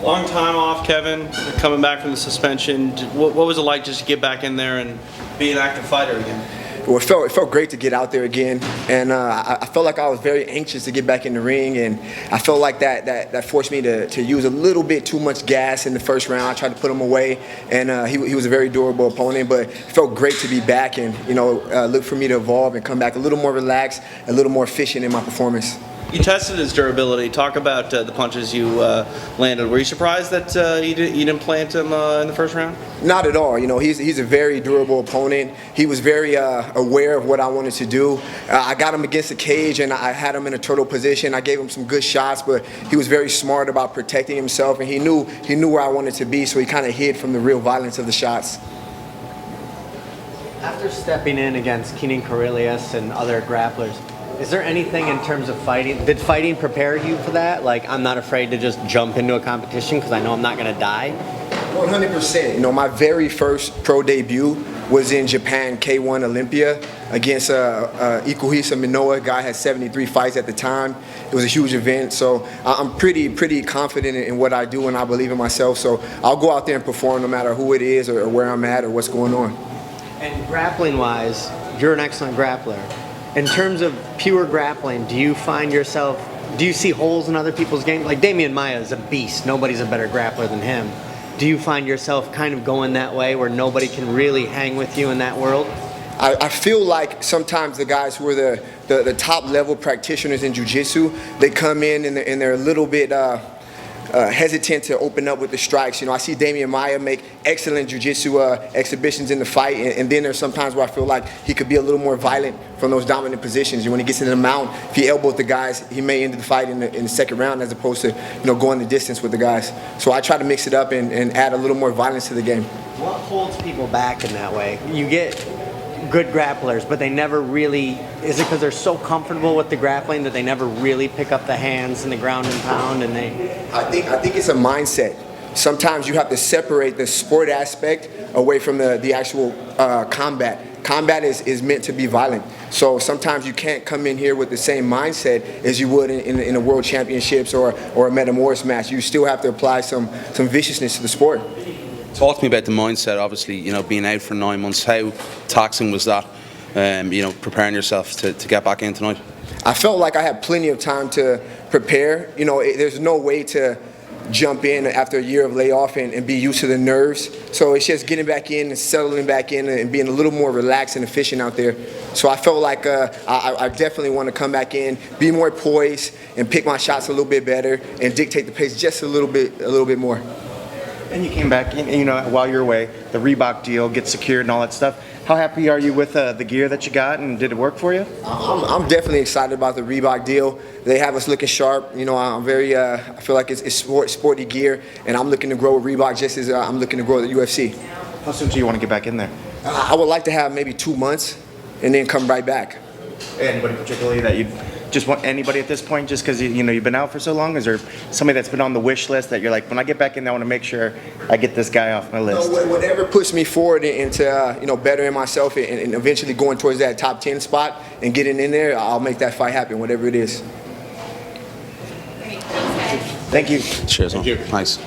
Long time off, Kevin, coming back from the suspension. What was it like just to get back in there and be an active fighter again? Well, it felt great to get out there again, and I felt like I was very anxious to get back in the ring, and I felt like that forced me to use a little bit too much gas in the first round. I tried to put him away, and he was a very durable opponent, but it felt great to be back and look for me to evolve and come back a little more relaxed, a little more efficient in my performance. You tested his durability. Talk about the punches you landed. Were you surprised that you didn't plant him in the first round? Not at all. He's a very durable opponent. He was very aware of what I wanted to do. I got him against the cage, and I had him in a turtle position. I gave him some good shots, but he was very smart about protecting himself, and he knew where I wanted to be, so he kind of hid from the real violence of the shots. After stepping in against Keenan Cornelius and other grapplers, is there anything in terms of fighting? Did fighting prepare you for that? Like, I'm not afraid to just jump into a competition because I know I'm not going to die? 100%. My very first pro debut was in Japan, K1 Olympia, against Ikuhisa Minoa. Guy had 73 fights at the time. It was a huge event, so I'm pretty confident in what I do, and I believe in myself. So I'll go out there and perform no matter who it is or where I'm at or what's going on. And grappling-wise, you're an excellent grappler. In terms of pure grappling, do you see holes in other people's game? Like Damian Maia is a beast. Nobody's a better grappler than him. Do you find yourself kind of going that way where nobody can really hang with you in that world? I feel like sometimes the guys who are the top level practitioners in jiu-jitsu, they come in and they're a little bit hesitant to open up with the strikes. I see Damian Maia make excellent jiu-jitsu exhibitions in the fight, and then there's sometimes where I feel like he could be a little more violent from those dominant positions. When he gets into the mount, if he elbows the guys, he may end the fight in the second round as opposed to going the distance with the guys. So I try to mix it up and add a little more violence to the game. What holds people back in that way? You get good grapplers, but they never really, is it because they're so comfortable with the grappling that they never really pick up the hands and the ground and pound? And I think it's a mindset. Sometimes you have to separate the sport aspect away from the actual combat. Combat is meant to be violent. So sometimes you can't come in here with the same mindset as you would in a world championships or a Metamoris match. You still have to apply some viciousness to the sport. Talk to me about the mindset, obviously, being out for 9 months. How taxing was that, preparing yourself to get back in tonight? I felt like I had plenty of time to prepare. There's no way to jump in after a year of layoff and be used to the nerves. So it's just getting back in and settling back in and being a little more relaxed and efficient out there. So I felt like I definitely want to come back in, be more poised, and pick my shots a little bit better and dictate the pace just a little bit more. And you came back, while you're away, the Reebok deal gets secured and all that stuff. How happy are you with the gear that you got, and did it work for you? I'm definitely excited about the Reebok deal. They have us looking sharp. I'm very. I feel like it's sporty gear, and I'm looking to grow with Reebok just as I'm looking to grow with the UFC. How soon do you want to get back in there? I would like to have maybe 2 months, and then come right back. Anybody particularly that you just want? Anybody at this point, just because you've been out for so long? Is there somebody that's been on the wish list that you're like, when I get back in, I want to make sure I get this guy off my list? Whatever puts me forward into bettering myself and eventually going towards that top 10 spot and getting in there, I'll make that fight happen, whatever it is. Thank you. Cheers, man. Thank you. Nice.